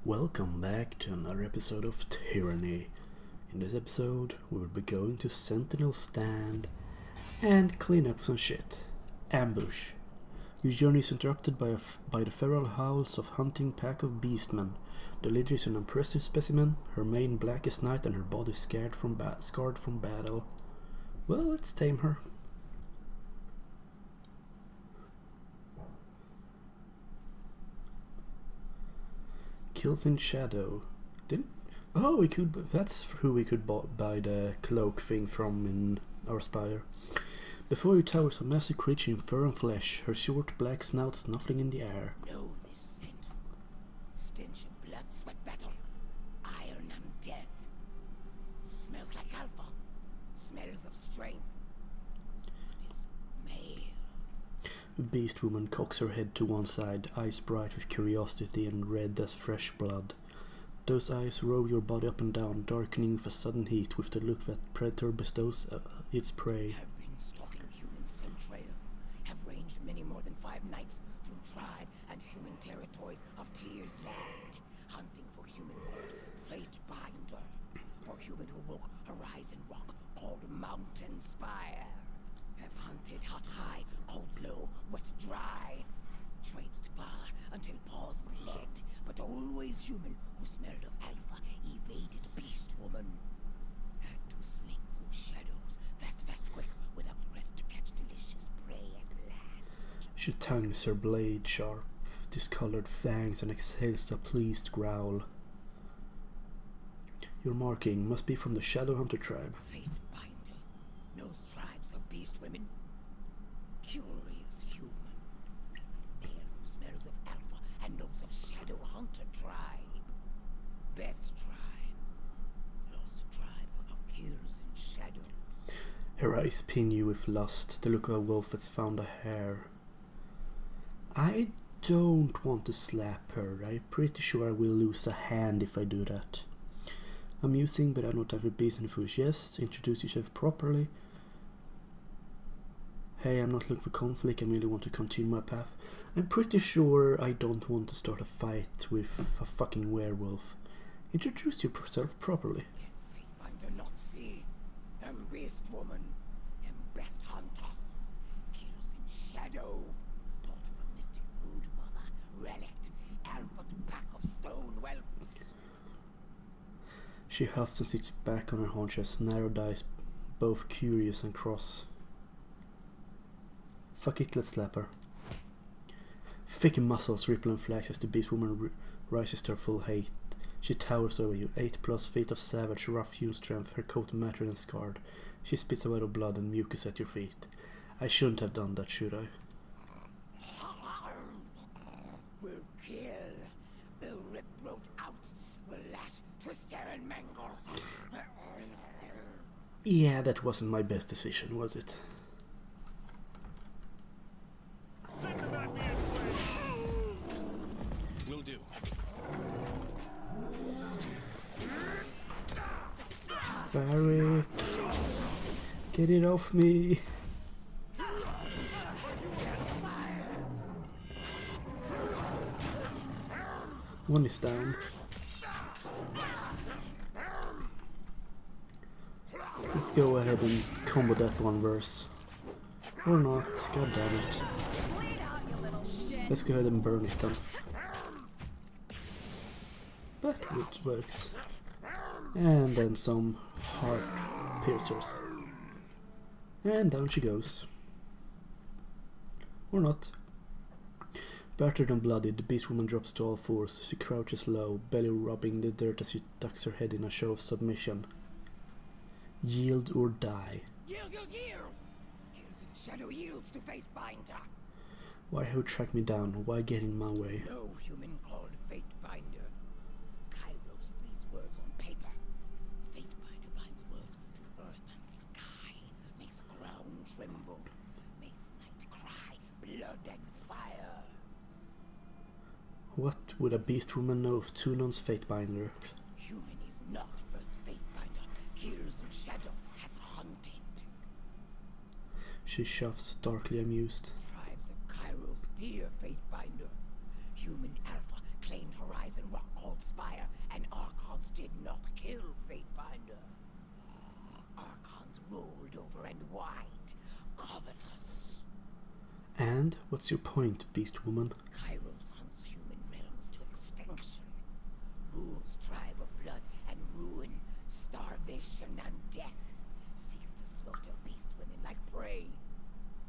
Welcome back to another episode of Tyranny. In this episode, we will be going to Sentinel Stand and clean up some shit. Ambush. Your journey is interrupted by the feral howls of hunting pack of beastmen. The leader is an impressive specimen, her mane black as night and her body scarred from battle. Well, let's tame her. Kills in shadow. That's who we could buy the cloak thing from in our spire. Before you towers a massive creature in fur and flesh, her short black snout snuffling in the air. Know this scent. Stench of blood, sweat battle. Iron and death. Smells like alpha. Smells of strength. It is male. Beast woman cocks her head to one side, eyes bright with curiosity and red as fresh blood. Those eyes roll your body up and down, darkening with a sudden heat with the look that predator bestows its prey. Have been stalking human scent trail. Have ranged many more than 5 nights through tribe and human territories of Tyr's land, hunting for human called Fate Binder, for human who woke Horizon Rock called Mountain Spire. Have hunted hot high, cold low, wet dry, traipsed far until paws bled, but always human who smelled of alpha evaded beast woman. Had to slink through shadows, fast, quick, without rest to catch delicious prey at last. She tongues her blade sharp, discolored fangs, and exhales a pleased growl. Your marking must be from the Shadow Hunter tribe. Fate Binder knows tribes of beast women. Curious human. Male who smells of alpha and knows of Shadow Hunter tribe. Best tribe. Lost tribe of kills in shadow. Her eyes pin you with lust, the look of a wolf that's found a hare. I don't want to slap her. I'm pretty sure I will lose a hand if I do that. Amusing, but I don't have a beast and foolish. Yes, introduce yourself properly. Hey, I'm not looking for conflict, I merely want to continue my path. I'm pretty sure I don't want to start a fight with a fucking werewolf. Introduce yourself properly. Fate Binder not see. Beast woman. Best hunter. Kills in shadow. Daughter of mystic brood mother. Relict. Alpha to pack of stone whelps. She huffs and sits back on her haunches, narrowed eyes, both curious and cross. Fuck it, let's slap her. Thick muscles ripple and flash as the beast woman rises to her full height. She towers over you, 8+ feet of savage, rough-hewn strength, her coat matted and scarred. She spits a wet of blood and mucus at your feet. I shouldn't have done that, should I? Will kill. Will rip throat out. Will lash, twist tear and mangle. Yeah, that wasn't my best decision, was it? Send them at me anyway. Will do. Barrick, get it off me. One is down. Let's go ahead and combo that one verse. Or not, god damn it. Let's go ahead and burn it then. But it works. And then some heart piercers. And down she goes. Or not. Battered and bloodied, the beast woman drops to all fours. She crouches low, belly rubbing the dirt as she ducks her head in a show of submission. Yield or die. Yield! Kills in shadow yields to Fate Binder. Why have you tracked me down? Why get in my way? No human called Fate Binder. Kairos reads words on paper. Fate Binder binds words to earth and sky. Makes ground tremble. Makes night cry. Blood and fire. What would a beast woman know of Tunon's fate binder? Human is not first Fate Binder. Kills in shadow has hunted. She shuffles, darkly amused. Tribes of Kairos fear Fate Binder. Human alpha claimed Horizon Rock called Spire. did not kill Fatebinder. Archons rolled over and wide, covetous. And what's your point, Beast Woman? Kairos hunts human realms to extinction. Rules tribe of blood and ruin, starvation and death. Seeks to slaughter beast women like prey.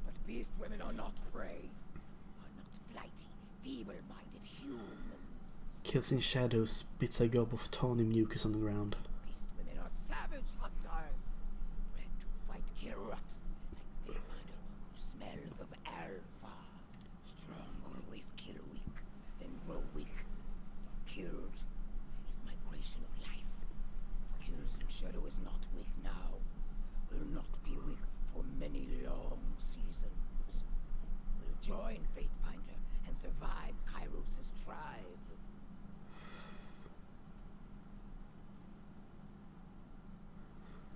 But beast women are not prey. Are not flighty, feeble-minded humans. Kills in shadows, spits a gob of tawny mucus on the ground. Beast women are savage hunters. Bred to fight Kirut. Like Fatebinder who smells of alpha. Strong always kill weak, then grow weak. Killed is migration of life. Kills in shadow is not weak now. Will not be weak for many long seasons. Will join Fatebinder and survive Kairos' tribe.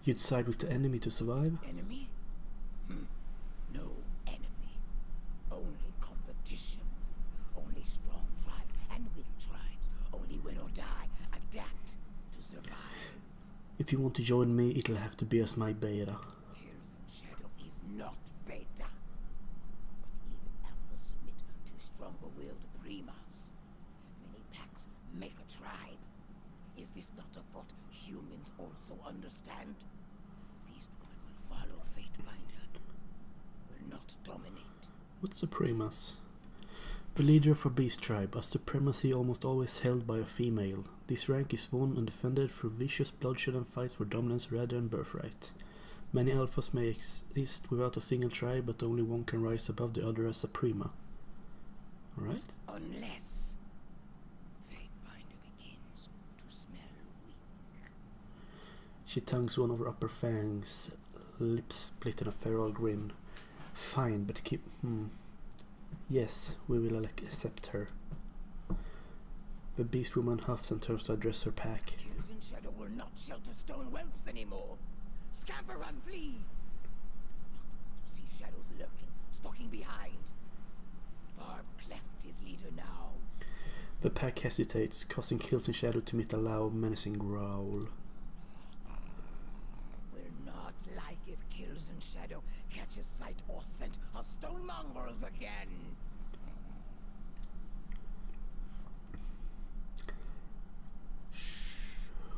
You'd side with the enemy to survive? Enemy? No enemy. Only competition. Only strong tribes and weak tribes. Only win or die. Adapt to survive. If you want to join me, it'll have to be as my beta. Kills in shadow is not beta. But even alphas submit to stronger-willed primas. Many packs make a tribe. Is this not a thought humans also understand? Beast woman will follow Fatebinder. Will not dominate. What's Supremas? The leader of a beast tribe, a supremacy almost always held by a female. This rank is won and defended through vicious bloodshed and fights for dominance rather than birthright. Many alphas may exist without a single tribe, but only one can rise above the other as Suprema. Alright? Unless Fatebinder begins to smell weak. She tongues one of her upper fangs, lips split in a feral grin. Fine, but keep... Yes, we will accept her. The beast woman huffs and turns to address her pack. Kills in shadow will not shelter stone whelps anymore. Scamper and flee. Do not want to see shadows lurking, stalking behind. Barb cleft his leader now. The pack hesitates, causing Kills in Shadow to meet a loud, menacing growl. Will not like if Kills in shadow catches sight or scent of stone mongrels again.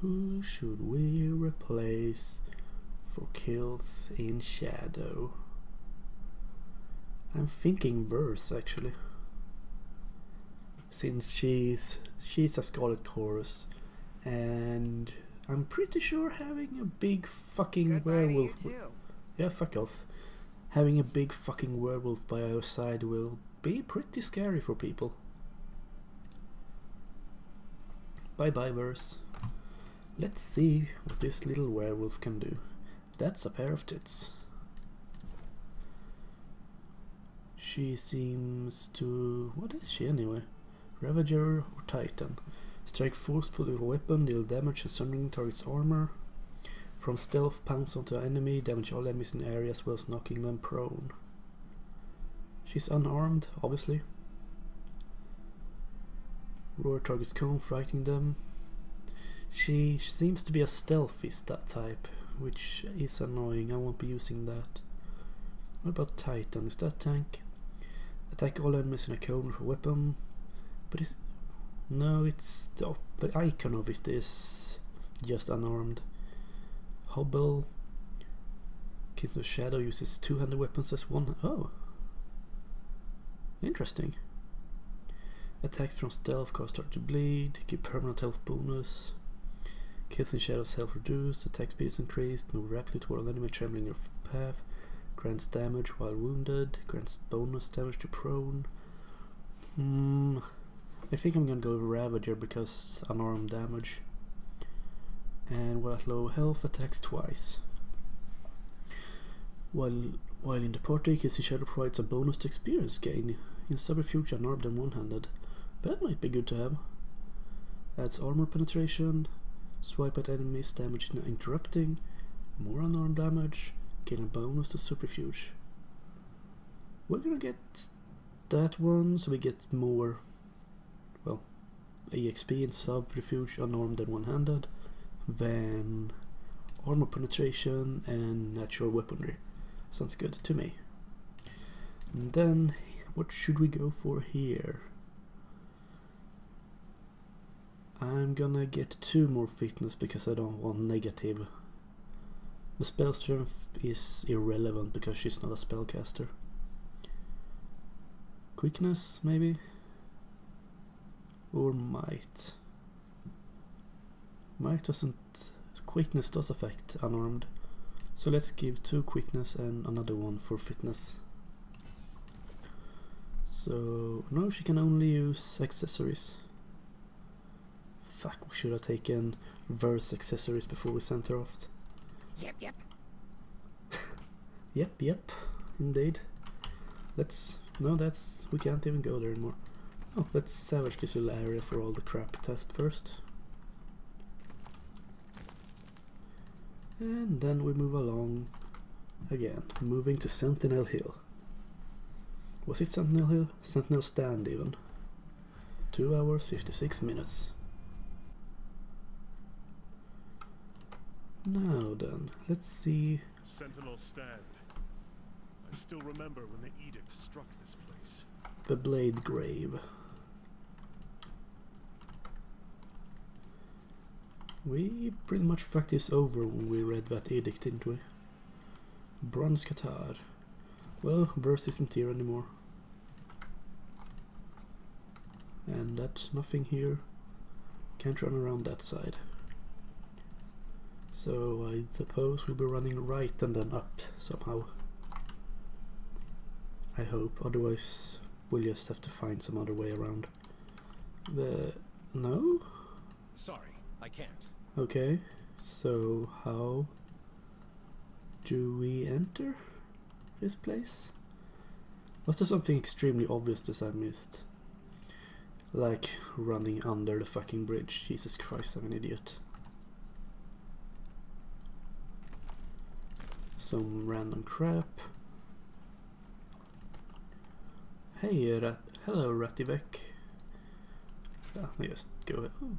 Who should we replace for Kills in Shadow? I'm thinking Verse, actually. Since she's a Scarlet Chorus, and I'm pretty sure having a big fucking werewolf. Yeah, fuck off. Having a big fucking werewolf by our side will be pretty scary for people. Bye bye, Verse. Let's see what this little werewolf can do. That's a pair of tits. She seems to... What is she anyway? Ravager or Titan. Strike forcefully with a weapon, deal damage and sundering target's armor. From stealth, pounce onto an enemy, damage all enemies in the area as well as knocking them prone. She's unarmed, obviously. Roar targets cone, frightening them. She seems to be a stealthist, that type, which is annoying. I won't be using that. What about Titan? Is that tank? Attack all enemies in a cone with a weapon. But it's... No, it's... The icon of it is just unarmed. Hobble. Kills the Shadow uses two-handed weapons as one... Oh! Interesting. Attacks from stealth cause start to bleed. Give permanent health bonus. Kills in Shadow's health reduced. Attack speed is increased. Move rapidly toward an enemy trembling your path. Grants damage while wounded. Grants bonus damage to prone. I think I'm gonna go with Ravager because unarmed damage. And while at low health, attacks twice. While in the party, Kills in Shadow provides a bonus to experience gain in subterfuge, unarmed and one-handed. That might be good to have. Adds armor penetration. Swipe at enemies, damage interrupting. More unarmed damage. Gain a bonus to subterfuge. We're gonna get that one, so we get more, well, EXP in subterfuge, unarmed and one-handed. then armor penetration and natural weaponry. Sounds good to me. And then what should we go for here? I'm gonna get 2 more fitness because I don't want negative. The spell strength is irrelevant because she's not a spellcaster. Quickness maybe? Or might? Might doesn't... Quickness does affect unarmed. So let's give 2 quickness and another one for fitness. So no, she can only use accessories. Fuck, we should have taken verse accessories before we sent her off. Yep. Yep, indeed. Let's... No, that's... we can't even go there anymore. Oh, let's savage this little area for all the crap test first. And then we move along again, moving to Sentinel Hill. Was it Sentinel Hill? Sentinel Stand even. 2 hours, 56 minutes. Now then, let's see. Sentinel Stand. I still remember when the edict struck this place. The Blade Grave. We pretty much fucked this over when we read that edict, didn't we? Bronze Qatar. Well, Verse isn't here anymore. And that's nothing here. Can't run around that side. So I suppose we'll be running right and then up somehow. I hope, otherwise we'll just have to find some other way around. No? Sorry, I can't. Okay, so how do we enter this place? Was there something extremely obvious that I missed? Like running under the fucking bridge. Jesus Christ, I'm an idiot. Some random crap. Hey, hello Rativek. Let me just go ahead. Oh.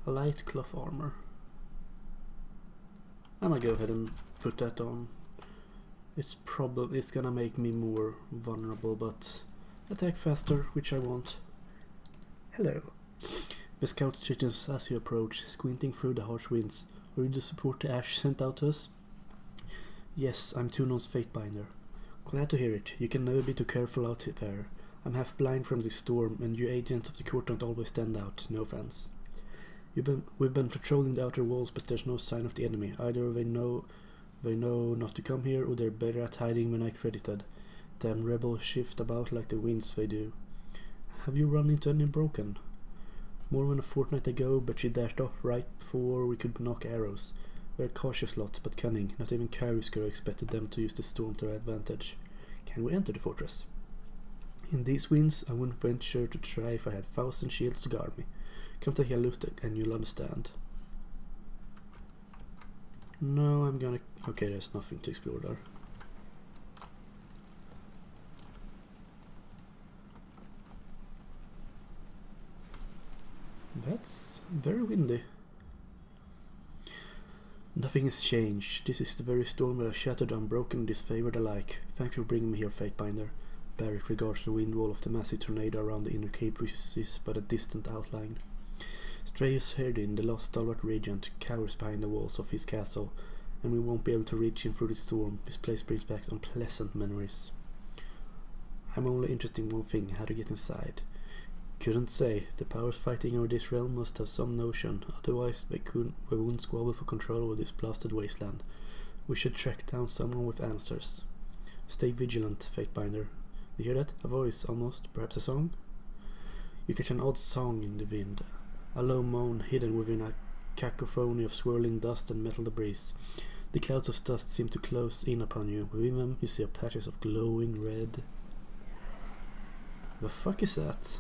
A light cloth armor. I'm gonna go ahead and put that on. It's gonna make me more vulnerable, but attack faster, which I want. Hello. The scout straightens as you approach, squinting through the harsh winds. Are you to support the ash sent out to us? Yes, I'm Tunon's Fatebinder. Glad to hear it. You can never be too careful out there. I'm half blind from this storm, and you agents of the court don't always stand out. No offense. We've been patrolling the outer walls, but there's no sign of the enemy. Either they know not to come here, or they're better at hiding than I credited. Damn rebels shift about like the winds they do. Have you run into any broken? More than a fortnight ago, but she dashed off right before we could knock arrows. We're cautious lots, but cunning. Not even Kairusker expected them to use the storm to their advantage. Can we enter the fortress? In these winds, I wouldn't venture to try if I had 1,000 shields to guard me. Come take a look and you'll understand. No, I'm gonna... Okay, there's nothing to explore there. That's very windy. Nothing has changed. This is the very storm that has shattered the unbroken and disfavored alike. Thanks for bringing me here, Fatebinder. Barrick regards the wind wall of the massive tornado around the inner cape, which is but a distant outline. Strayus Herdin, the lost stalwart regent, cowers behind the walls of his castle, and we won't be able to reach him through the storm. This place brings back unpleasant memories. I'm only interested in one thing, how to get inside. Couldn't say. The powers fighting over this realm must have some notion, otherwise they wouldn't squabble for control over this blasted wasteland. We should track down someone with answers. Stay vigilant, Fatebinder. You hear that? A voice, almost. Perhaps a song? You catch an odd song in the wind. A low moan hidden within a cacophony of swirling dust and metal debris. The clouds of dust seem to close in upon you. Within them you see patches of glowing red. The fuck is that?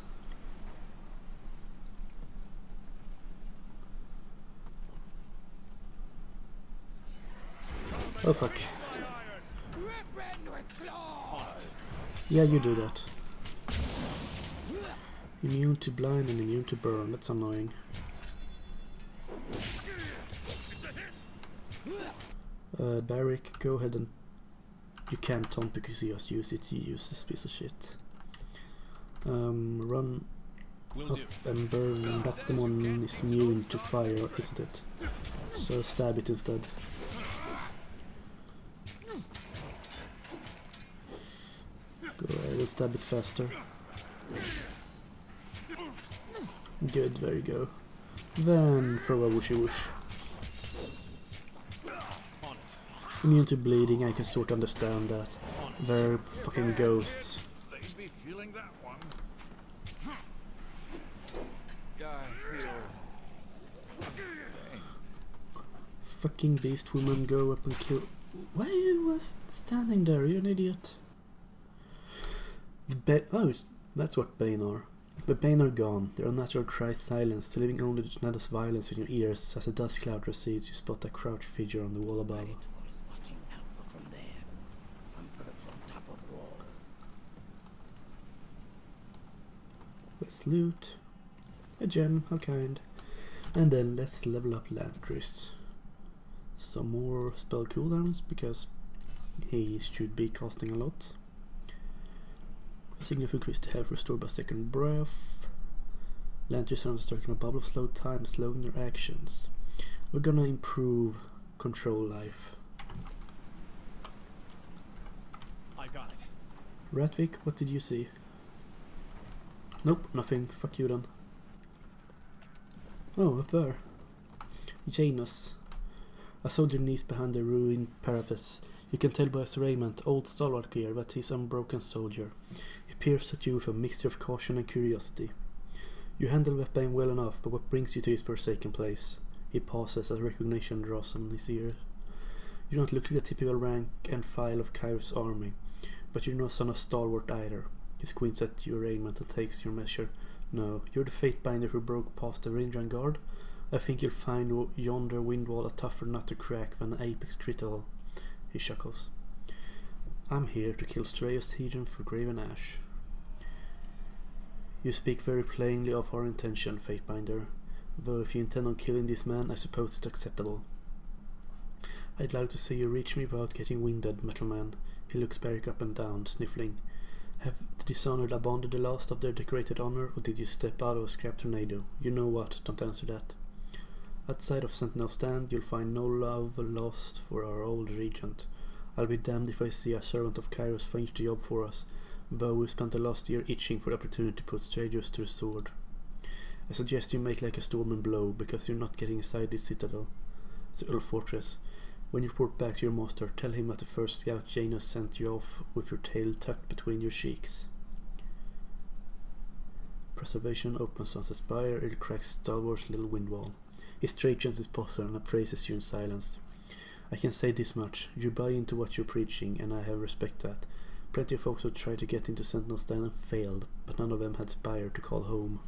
Oh fuck. Yeah, you do that. Immune to blind and immune to burn. That's annoying. Barrick, go ahead and... You can't taunt because you just use it, you use this piece of shit. Run up and burn, that's the one is immune to fire, isn't it? So stab it instead. Go ahead and stab it faster. Good, there you go. Then throw a whooshy whoosh. Immune to bleeding, I can sort of understand that. They're fucking ghosts. They'd be feeling that one. Fucking beast woman, go up and kill. Why you was standing there? You're an idiot. Oh, that's what Bane are. The Bane are gone. Their unnatural cries silenced, leaving only the tremendous violence in your ears. As the dust cloud recedes, you spot a crouched figure on the wall above. Predator is watching Alpha from there, from perched on top of the wall. Let's loot. A gem, how kind. And then let's level up Landris. Some more spell cooldowns, because he should be casting a lot. Significant increase to health restored by second breath. Landris are striking a bubble of slow time, slowing their actions. We're gonna improve control life. I got it. Ratvik, what did you see? Nope, nothing. Fuck you then. Oh, up there. Janus. A soldier knees behind the ruined parapet. You can tell by his raiment, old stalwart gear, that he's an unbroken soldier. He peers at you with a mixture of caution and curiosity. You handle that pain well enough, but what brings you to his forsaken place? He pauses as recognition draws on his ear. You don't look like a typical rank and file of Kairos' army, but you're no son of stalwart either. He squints at your raiment and takes your measure. No, you're the Fatebinder who broke past the ranger and guard. I think you'll find yonder windwall a tougher nut to crack than an apex critical. He chuckles. I'm here to kill Strayos Hedron for Graven Ash. You speak very plainly of our intention, Fatebinder. Though if you intend on killing this man, I suppose it's acceptable. I'd like to see you reach me without getting winded, Metal Man. He looks Barrick up and down, sniffling. Have the Dishonored abandoned the last of their decorated honor, or did you step out of a scrap tornado? You know what, don't answer that. Outside of Sentinel Stand, you'll find no love lost for our old regent. I'll be damned if I see a servant of Kairos finish the job for us, though we spent the last year itching for the opportunity to put strangers to the sword. I suggest you make like a storm and blow, because you're not getting inside this citadel. The old fortress. When you report back to your master, tell him that the first scout Janus sent you off with your tail tucked between your cheeks. Preservation opens on the spire, it cracks Stalwart's little wind wall. He straightens his posture and appraises you in silence. I can say this much, you buy into what you're preaching, and I have respect that. Plenty of folks have tried to get into Sentinel Stand and failed, but none of them had Spire to call home.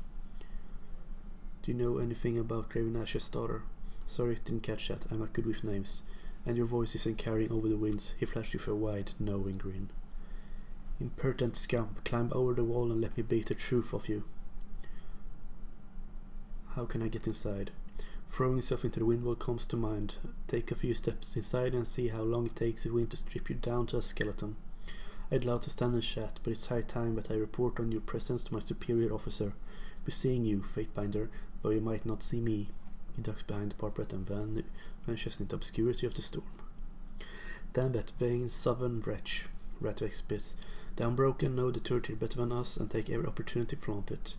Do you know anything about Graven Ash's daughter? Sorry, didn't catch that, I'm not good with names. And your voice isn't carrying over the winds, he flashed you with a wide, knowing grin. Impertinent scum, climb over the wall and let me beat the truth of you. How can I get inside? Throwing yourself into the windwall comes to mind. Take a few steps inside and see how long it takes the wind to strip you down to a skeleton. I'd love to stand and chat, but it's high time that I report on your presence to my superior officer. Be seeing you, Fatebinder, though you might not see me. He ducks behind the parapet and vanishes into obscurity of the storm. Damn that vain southern wretch, Ratvik spits. The Unbroken know the territory better than us and take every opportunity to flaunt it.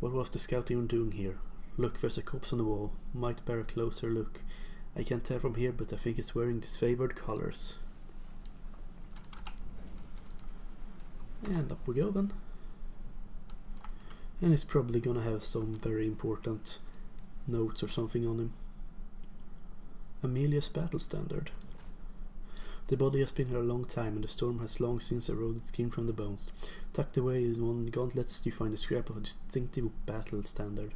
What was the scout even doing here? Look, there's a corpse on the wall. Might bear a closer look. I can't tell from here, but I think it's wearing disfavored colors. And up we go then. And it's probably gonna have some very important notes or something on him. Amelia's battle standard. The body has been here a long time, and the storm has long since eroded skin from the bones. Tucked away in one gauntlets, you find a scrap of a distinctive battle standard.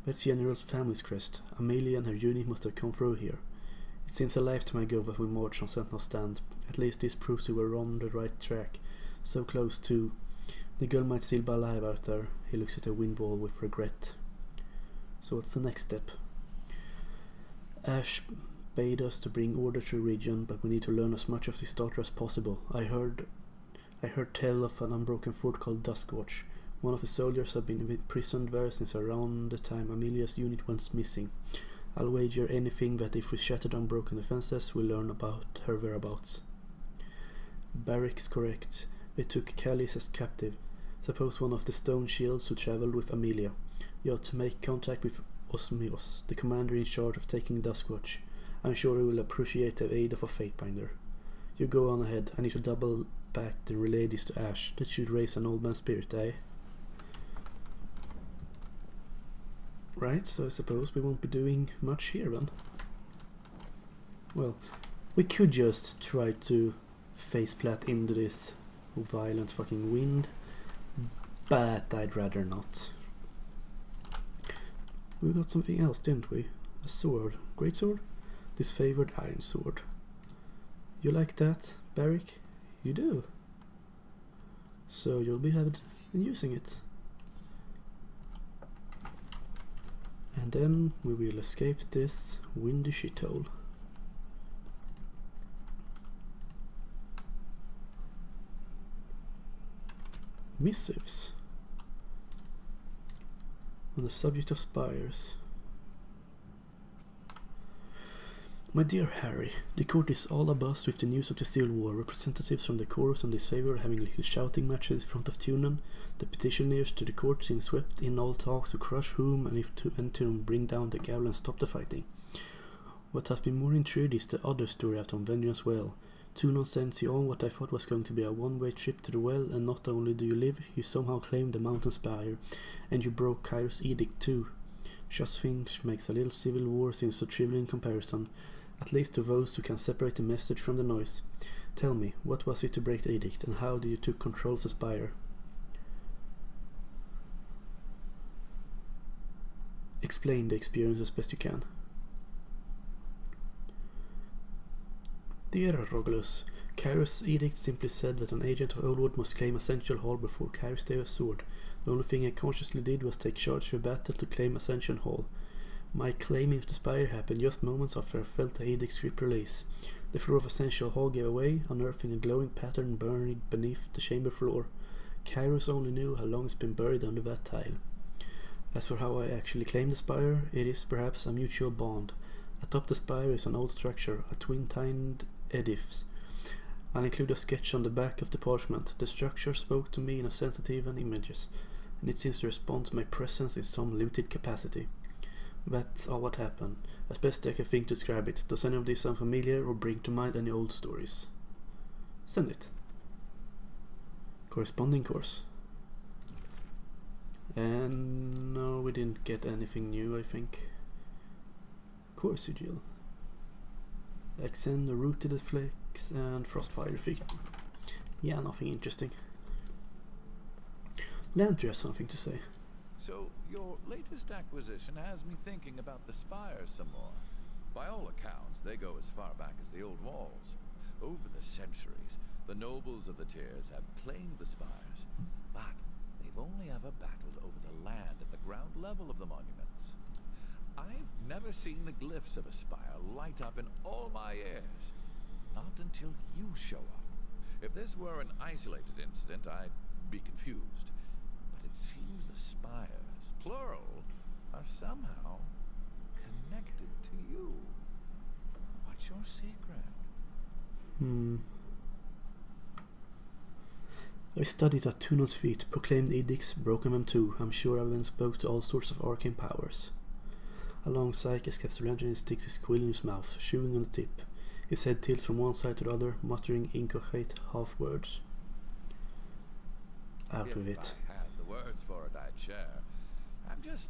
That's General's family's crest. Amelia and her unit must have come through here. It seems a lifetime ago that we marched on Sentinel Stand. At least this proves we were on the right track. So close too. The girl might still be alive out there. He looks at the wind wall with regret. So what's the next step? Ash bade us to bring order to the region, but we need to learn as much of this data as possible. I heard tell of an unbroken fort called Duskwatch. One of the soldiers have been imprisoned there since around the time Amelia's unit went missing. I'll wager anything that if we shattered unbroken defenses, we'll learn about her whereabouts. Barrick's correct. They took Callis as captive. Suppose one of the stone shields who travelled with Amelia. You have to make contact with Osmios, the commander in charge of taking Duskwatch. I'm sure he will appreciate the aid of a Fatebinder. You go on ahead. I need to double back the relay this to Ash. That should raise an old man's spirit, eh? Right, so I suppose we won't be doing much here then. Well, we could just try to faceplant into this violent fucking wind, but I'd rather not. We got something else, didn't we? A sword. Great sword? Disfavored iron sword. You like that, Barrick? You do. So you'll be having and using it. And then we will escape this windy shithole. Missives. On the subject of spires. My dear Harry, the court is all abuzz with the news of the Civil War. Representatives from the chorus on this favor are having little shouting matches in front of Tunan. The petitioners to the court seem swept in all talks to crush whom and if to enter and bring down the gavel and stop the fighting. What has been more intriguing is the other story out on Vengeance Well. Tunan sends you on what I thought was going to be a one-way trip to the well, and not only do you live, you somehow claim the mountain spire, and you broke Cairo's edict too. Just think makes a little civil war seem so trivial in comparison, at least to those who can separate the message from the noise. Tell me, what was it to break the edict, and how did you take control of the spire? Explain the experience as best you can. Dear Rogulus, Cairo's edict simply said that an agent of Oldwood must claim Ascension Hall before Cairo's Day of Sword. The only thing I consciously did was take charge of a battle to claim Ascension Hall. My claiming of the spire happened just moments after I felt the edict's swift release. The floor of Ascension Hall gave away, unearthing a glowing pattern buried beneath the chamber floor. Kairos only knew how long it's been buried under that tile. As for how I actually claimed the spire, it is perhaps a mutual bond. Atop the spire is an old structure, a twin-tined edifice. I'll include a sketch on the back of the parchment. The structure spoke to me in a sensitive and images, and it seems to respond to my presence in some limited capacity. That's all what happened, as best I can think to describe it. Does any of this sound familiar or bring to mind any old stories? Send it. Corresponding course. And no, we didn't get anything new, I think. Course sigil. Accent, rooted flex, and frostfire feet. Yeah, nothing interesting. Landry has something to say. So, your latest acquisition has me thinking about the spires some more. By all accounts, they go as far back as the old walls. Over the centuries, the nobles of the tiers have claimed the spires, but they've only ever battled over the land at the ground level of the monuments. I've never seen the glyphs of a spire light up in all my years. Not until you show up. If this were an isolated incident, I'd be confused. But it seems the spires, plural, are somehow connected to you. What's your secret? I studied at Tunan's feet, proclaimed edicts, broken them too. I'm sure I then spoke to all sorts of arcane powers. A long Psychus kept surrounding and sticks his quill in his mouth, chewing on the tip. His head tilts from one side to the other, muttering incoherent half-words. Out with it. If I had the words for it, I'd share. I'm just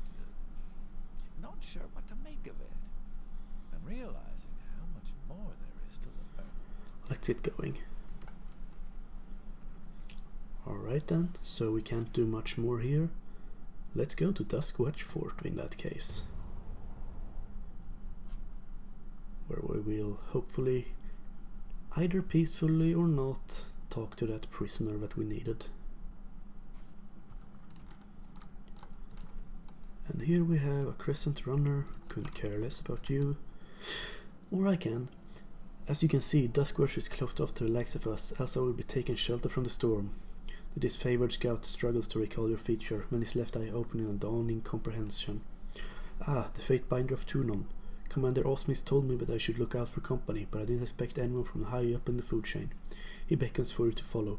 not sure what to make of it. I'm realizing how much more there is to learn. Let's get going. Alright then, so we can't do much more here. Let's go to Duskwatch Fort in that case. Where we will hopefully, either peacefully or not, talk to that prisoner that we needed. And here we have a crescent runner, couldn't care less about you. Or I can. As you can see, Duskwatch is closed off to the likes of us, else I will be taking shelter from the storm. The disfavored scout struggles to recall your feature, when his left eye opening in dawning comprehension. Ah, the fate binder of Tunon. Commander Osmis told me that I should look out for company, but I didn't expect anyone from high up in the food chain. He beckons for you to follow.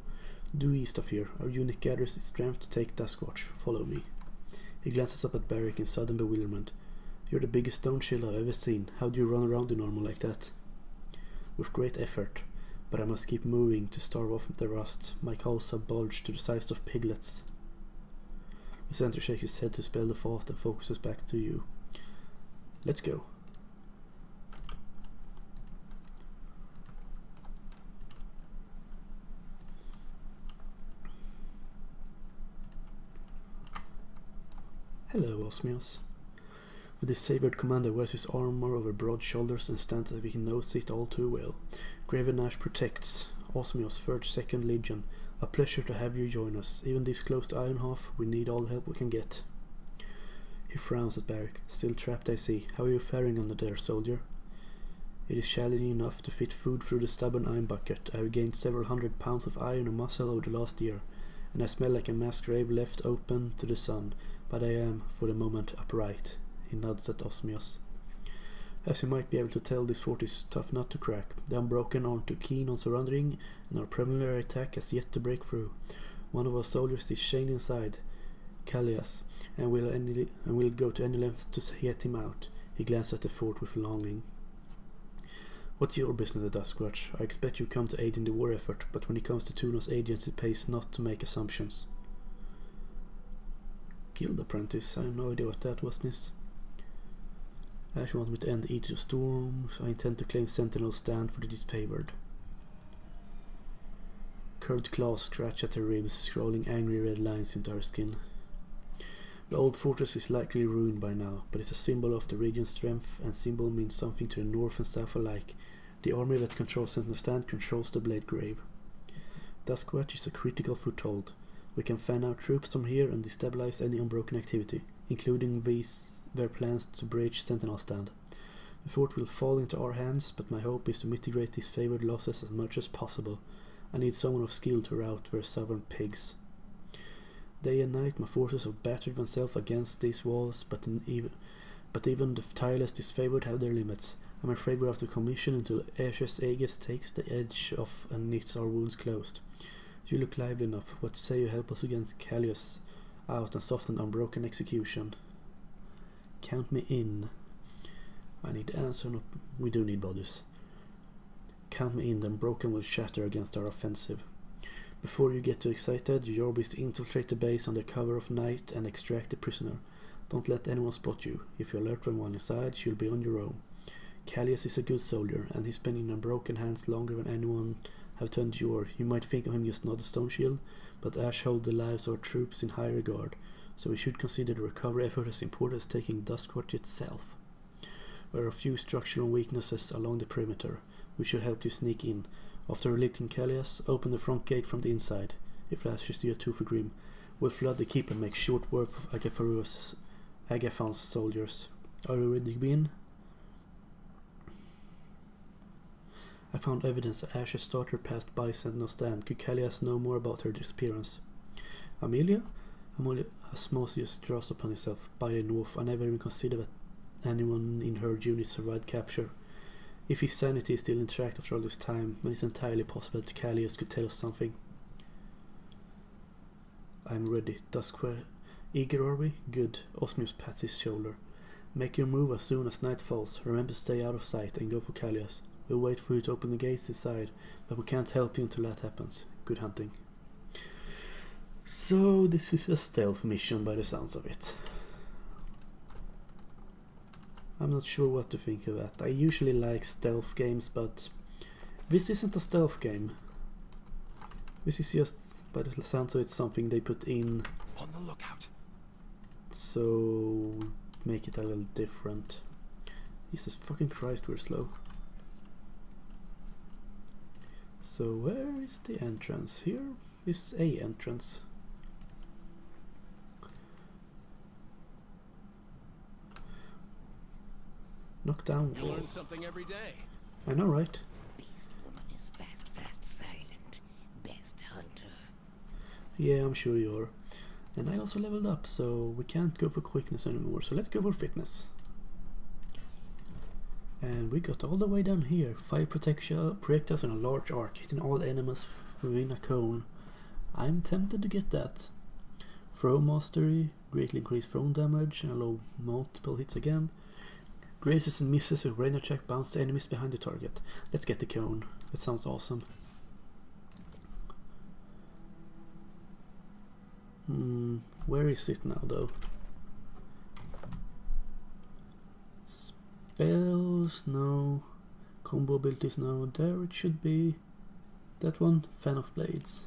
Due east of here, our unit gathers its strength to take Duskwatch. Follow me. He glances up at Barrick in sudden bewilderment. You're the biggest stone shield I've ever seen. How do you run around the normal like that? With great effort, but I must keep moving to starve off the rust. My calves are bulged to the size of piglets. The center shakes his head to spell the thought and focuses back to you. Let's go. Hello, Osmios. The disfavored commander wears his armor over broad shoulders and stands as if he knows it all too well. Gravenash protects Osmios' 2nd Legion. A pleasure to have you join us. Even this close to Ironhalf, we need all the help we can get. He frowns at Barrick. Still trapped, I see. How are you faring under there, soldier? It is challenging enough to fit food through the stubborn iron bucket. I have gained several 100 pounds of iron and muscle over the last year, and I smell like a mass grave left open to the sun, but I am, for the moment, upright. He nods at Osmios. As you might be able to tell, this fort is tough nut to crack. The Unbroken aren't too keen on surrendering, and our preliminary attack has yet to break through. One of our soldiers is chained inside, Callias, and will go to any length to get him out. He glances at the fort with longing. What's your business at Duskwatch? I expect you come to aid in the war effort, but when it comes to Tuno's agents, it pays not to make assumptions. Guild apprentice? I have no idea what that was, Nis. I actually want me to end the Age of Storm, so I intend to claim Sentinel stand for the disfavored. Curved claws scratch at her ribs, scrolling angry red lines into her skin. The old fortress is likely ruined by now, but it's a symbol of the region's strength, and symbol means something to the north and south alike. The army that controls Sentinel stand controls the Blade Grave. Duskwatch is a critical foothold. We can fan out troops from here and destabilize any unbroken activity, including their plans to breach Sentinel stand. The fort will fall into our hands, but my hope is to mitigate these favored losses as much as possible. I need someone of skill to rout their southern pigs. Day and night my forces have battered themselves against these walls, but even the tireless disfavored have their limits. I'm afraid we're out of commission until Ashes Aegis takes the edge off and knits our wounds closed. You look lively enough. What say you help us against Callias out and soften unbroken execution? Count me in. I need answer, not we do need bodies. Count me in, then Broken will shatter against our offensive. Before you get too excited, your job is to infiltrate the base under cover of night and extract the prisoner. Don't let anyone spot you. If you alert from one inside, you'll be on your own. Callias is a good soldier, and he's been in unbroken hands longer than anyone have to endure. You might think of him just not a stone shield, but Ash holds the lives of our troops in high regard, so we should consider the recovery effort as important as taking Duskwatch itself. There are a few structural weaknesses along the perimeter. We should help you sneak in. After relieving Callias, open the front gate from the inside. If flashes you are too for grim, we'll flood the keep and make short work of Agathon's soldiers. Are you ready to begin? I found evidence that Ash's starter passed by Sentinel stand. Could Callias know more about her disappearance? Amelia? Asmodeus draws upon himself. By the north, I never even considered that anyone in her unit survived capture. If his sanity is still intact after all this time, then it's entirely possible that Callias could tell us something. I'm ready. Eager are we? Good. Osmius pats his shoulder. Make your move as soon as night falls. Remember to stay out of sight and go for Callias. We'll wait for you to open the gates inside, but we can't help you until that happens. Good hunting. So this is a stealth mission by the sounds of it. I'm not sure what to think of that. I usually like stealth games, but this isn't a stealth game. This is just, by the sounds of it, something they put in On the lookout. so make it a little different. Jesus fucking Christ, we're slow. So where is the entrance? Here is a entrance. Knockdown You wall. learn something every day. I know, right? Beast woman is fast, fast, silent. Best hunter. Yeah, I'm sure you are. And I also leveled up, so we can't go for quickness anymore. So let's go for fitness. And we got all the way down here. 5 projectiles and a large arc, hitting all enemies within a cone. I'm tempted to get that. Throw mastery, greatly increased thrown damage, and allow multiple hits again. Grazes and misses with rain attack bounce the enemies behind the target. Let's get the cone. That sounds awesome. Where is it now though? Spells, no. Combo abilities, no. There it should be. That one, Fan of Blades.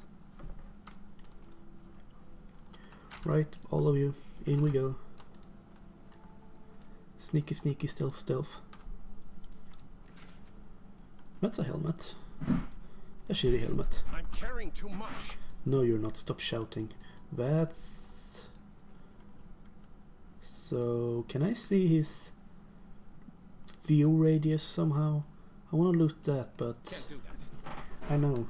Right, all of you, in we go. Sneaky, sneaky, stealth, stealth. That's a helmet. A shitty helmet. I'm carrying too much. No, you're not. Stop shouting. That's... So, can I see his view radius somehow? I want to loot that, but... Can't do that. I know.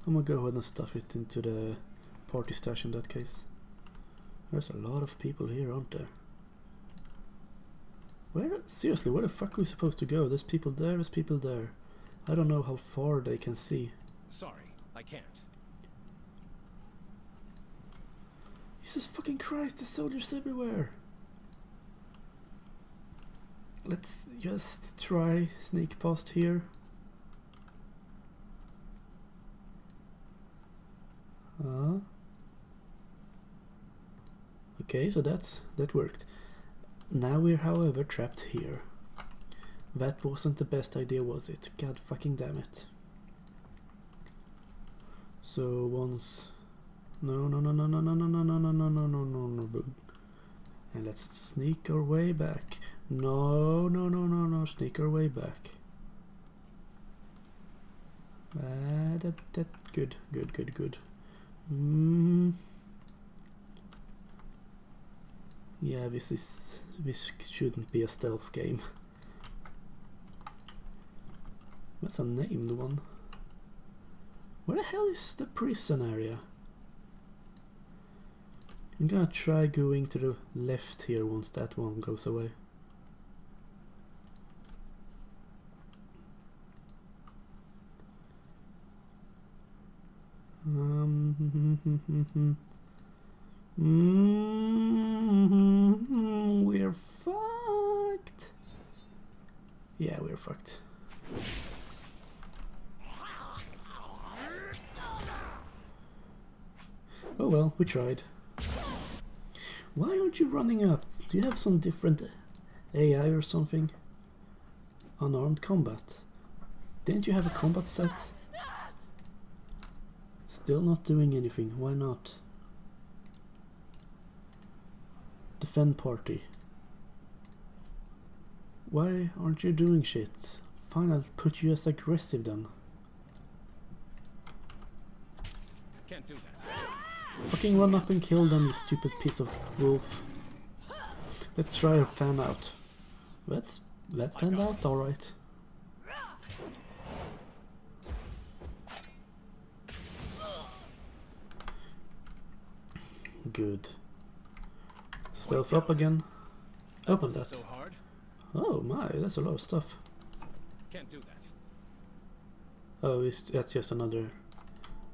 I'm gonna go ahead and stuff it into the party stash in that case. There's a lot of people here, aren't there? Seriously, where the fuck are we supposed to go? There's people there, there's people there. I don't know how far they can see. Sorry, I can't. Jesus fucking Christ, there's soldiers everywhere! Let's just try sneak past here. Okay, so that worked. Now we're however trapped here. That wasn't the best idea, was it? God fucking damn it. So once... No, boom. And let's sneak our way back. No, sneak our way back. Good. Yeah, this shouldn't be a stealth game. That's a named one. Where the hell is the prison area? I'm gonna try going to the left here once that one goes away. We're fucked. Yeah, we're fucked. Oh well, we tried. Why aren't you running up? Do you have some different AI or something? Unarmed combat. Didn't you have a combat set? Still not doing anything. Why not? Defend party. Why aren't you doing shit? Fine, I'll put you as aggressive then. Can't do that. Fucking run up and kill them, you stupid piece of wolf. Let's try a fan out. That fanned out, alright. Good. Stealth up again. Open that. So hard? Oh my, that's a lot of stuff. Can't do that. Oh, that's just another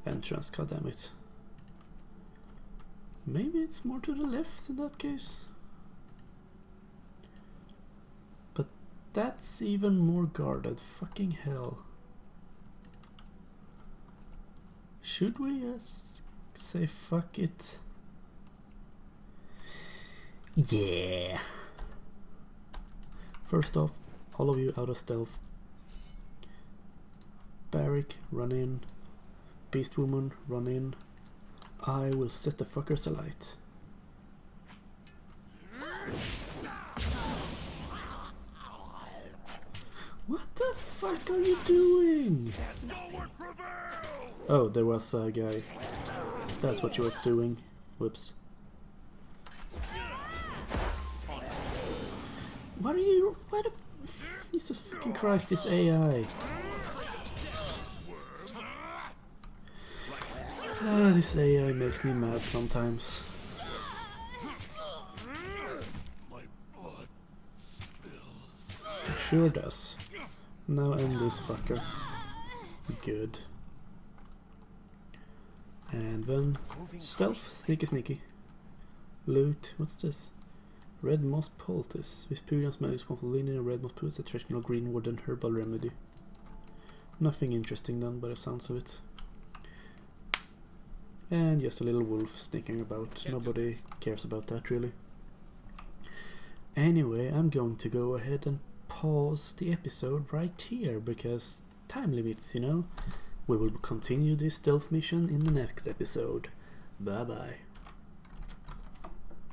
entrance, god damn it. Maybe it's more to the left in that case. But that's even more guarded, fucking hell. Should we just say fuck it? Yeah. First off, all of you out of stealth. Barrick, run in. Beast woman, run in. I will set the fuckers alight. What the fuck are you doing? Oh, there was a guy. That's what she was doing. Whoops. What are you? What the? Jesus fucking Christ! This AI. This AI makes me mad sometimes. My blood spills. Sure does. Now end this fucker. Good. And then stealth, sneaky sneaky. Loot, what's this? Red moss poultice. This purium smell is one for leaning and red moss poultice, a traditional green wood and herbal remedy. Nothing interesting done by the sounds of it. And just a little wolf sneaking about. Nobody cares about that really. Anyway, I'm going to go ahead and pause the episode right here because time limits, you know. We will continue this stealth mission in the next episode. Bye bye.